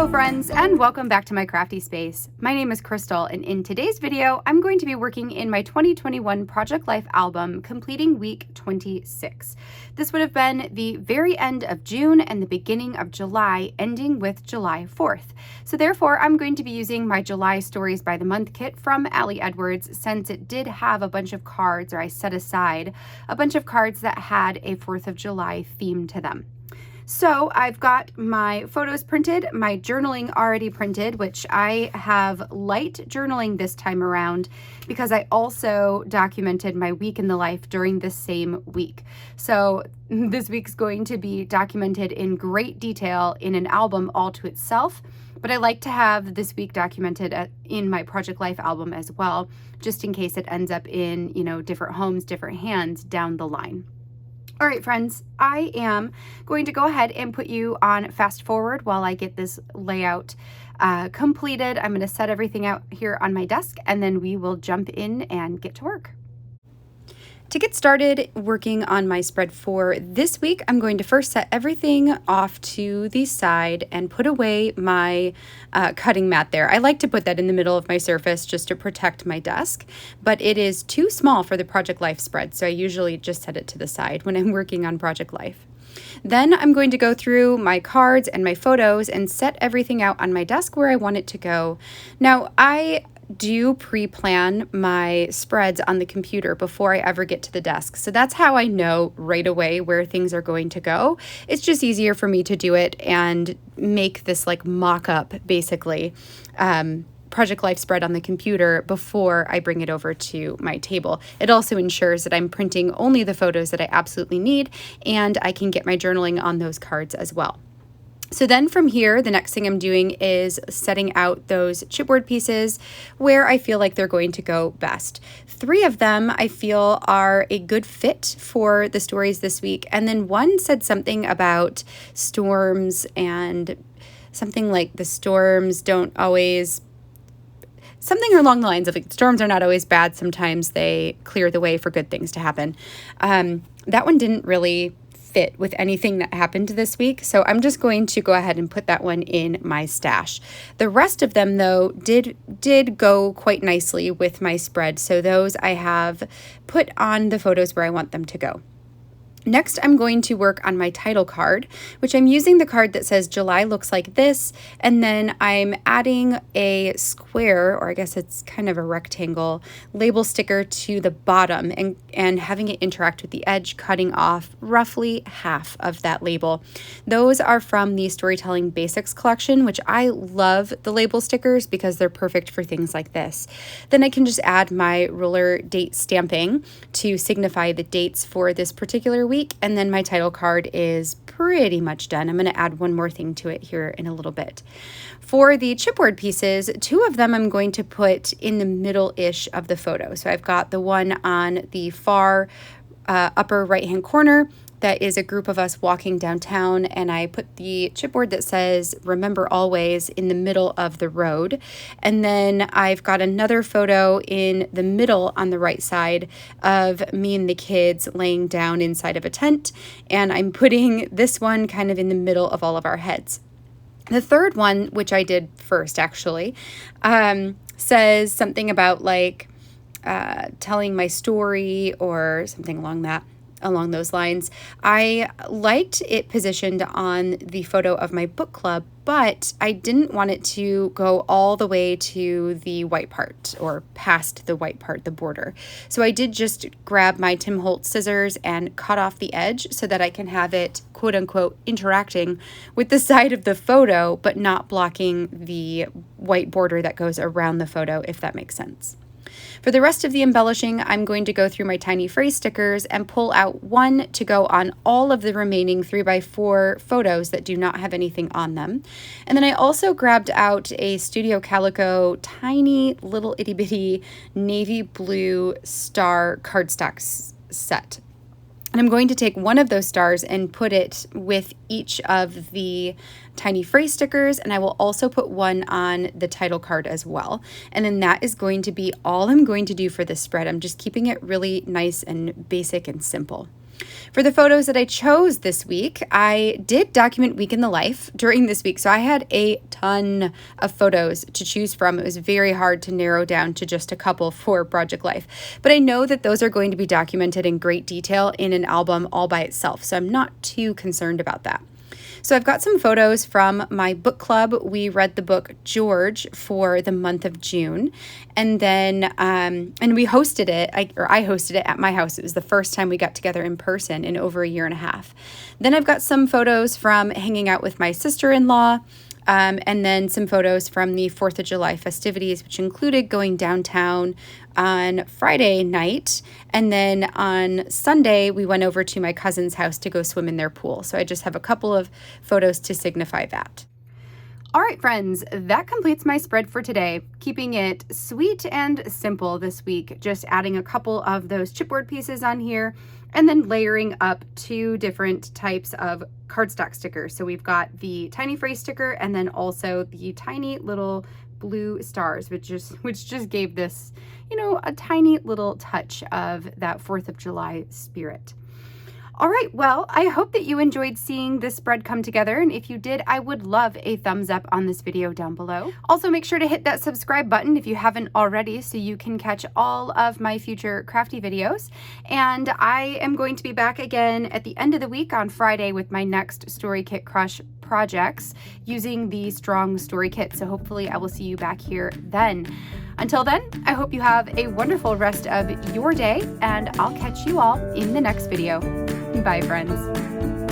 Hello friends, and welcome back to my crafty space. My name is Crystal, and in today's video, I'm going to be working in my 2021 Project Life album, completing week 26. This would have been the very end of June and the beginning of July, ending with July 4th. So therefore, I'm going to be using my July Stories by the Month kit from Ali Edwards, since it did have a bunch of cards, or I set aside a bunch of cards that had a 4th of July theme to them. So I've got my photos printed, my journaling already printed, which I have light journaling this time around because I also documented my week in the life during this same week. So this week's going to be documented in great detail in an album all to itself, but I like to have this week documented in my Project Life album as well, just in case it ends up in, different homes, different hands down the line. All right, friends, I am going to go ahead and put you on fast forward while I get this layout completed. I'm going to set everything out here on my desk, and then we will jump in and get to work. To get started working on my spread for this week, I'm going to first set everything off to the side and put away my cutting mat there. I like to put that in the middle of my surface just to protect my desk, but it is too small for the Project Life spread, so I usually just set it to the side when I'm working on Project Life. Then I'm going to go through my cards and my photos and set everything out on my desk where I want it to go. Now, I do pre-plan my spreads on the computer before I ever get to the desk. So that's how I know right away where things are going to go. It's just easier for me to do it and make this like mock-up, basically, Project Life spread on the computer before I bring it over to my table. It also ensures that I'm printing only the photos that I absolutely need, and I can get my journaling on those cards as well. So then from here, the next thing I'm doing is setting out those chipboard pieces where I feel like they're going to go best. 3 of them I feel are a good fit for the stories this week. And then one said something about storms and something like the storms don't always, something along the lines of like, storms are not always bad. Sometimes they clear the way for good things to happen. That one didn't really fit with anything that happened this week, so I'm just going to go ahead and put that one in my stash. The rest of them, though, did go quite nicely with my spread, so those I have put on the photos where I want them to go. Next, I'm going to work on my title card, which I'm using the card that says July looks like this, and then I'm adding a square, or I guess it's kind of a rectangle, label sticker to the bottom and having it interact with the edge, cutting off roughly half of that label. Those are from the Storytelling Basics collection, which I love the label stickers because they're perfect for things like this. Then I can just add my ruler date stamping to signify the dates for this particular week, and then my title card is pretty much done. I'm going to add one more thing to it here in a little bit. For the chipboard pieces, 2 of them I'm going to put in the middle-ish of the photo. So I've got the one on the far upper right-hand corner that is a group of us walking downtown, and I put the chipboard that says "Remember Always" in the middle of the road. And then I've got another photo in the middle on the right side of me and the kids laying down inside of a tent, and I'm putting this one kind of in the middle of all of our heads. The third one, which I did first actually, says something about like telling my story or something along those lines. I liked it positioned on the photo of my book club, but I didn't want it to go all the way to the white part or past the white part, the border. So I did just grab my Tim Holtz scissors and cut off the edge so that I can have it quote unquote interacting with the side of the photo, but not blocking the white border that goes around the photo, if that makes sense. For the rest of the embellishing, I'm going to go through my tiny phrase stickers and pull out one to go on all of the remaining 3x4 photos that do not have anything on them. And then I also grabbed out a Studio Calico tiny little itty bitty navy blue star cardstock set. And I'm going to take one of those stars and put it with each of the tiny phrase stickers, and I will also put one on the title card as well. And then that is going to be all I'm going to do for this spread. I'm just keeping it really nice and basic and simple. For the photos that I chose this week, I did document week in the life during this week. So I had a ton of photos to choose from. It was very hard to narrow down to just a couple for Project Life. But I know that those are going to be documented in great detail in an album all by itself. So I'm not too concerned about that. So I've got some photos from my book club. We read the book George for the month of June, and then and we hosted it, I hosted it at my house. It was the first time we got together in person in over a year and a half. Then I've got some photos from hanging out with my sister-in-law, and then some photos from the 4th of July festivities, which included going downtown on Friday night. And then on Sunday, we went over to my cousin's house to go swim in their pool. So I just have a couple of photos to signify that. All right, friends, that completes my spread for today, keeping it sweet and simple this week, just adding a couple of those chipboard pieces on here and then layering up 2 different types of cardstock stickers. So we've got the tiny phrase sticker and then also the tiny little blue stars, which just gave this, a tiny little touch of that 4th of July spirit. All right, well, I hope that you enjoyed seeing this spread come together, and if you did, I would love a thumbs up on this video down below. Also, make sure to hit that subscribe button if you haven't already so you can catch all of my future crafty videos. And I am going to be back again at the end of the week on Friday with my next Story Kit Crush projects using the Strong Story Kit, so hopefully I will see you back here then. Until then, I hope you have a wonderful rest of your day, and I'll catch you all in the next video. Bye, friends.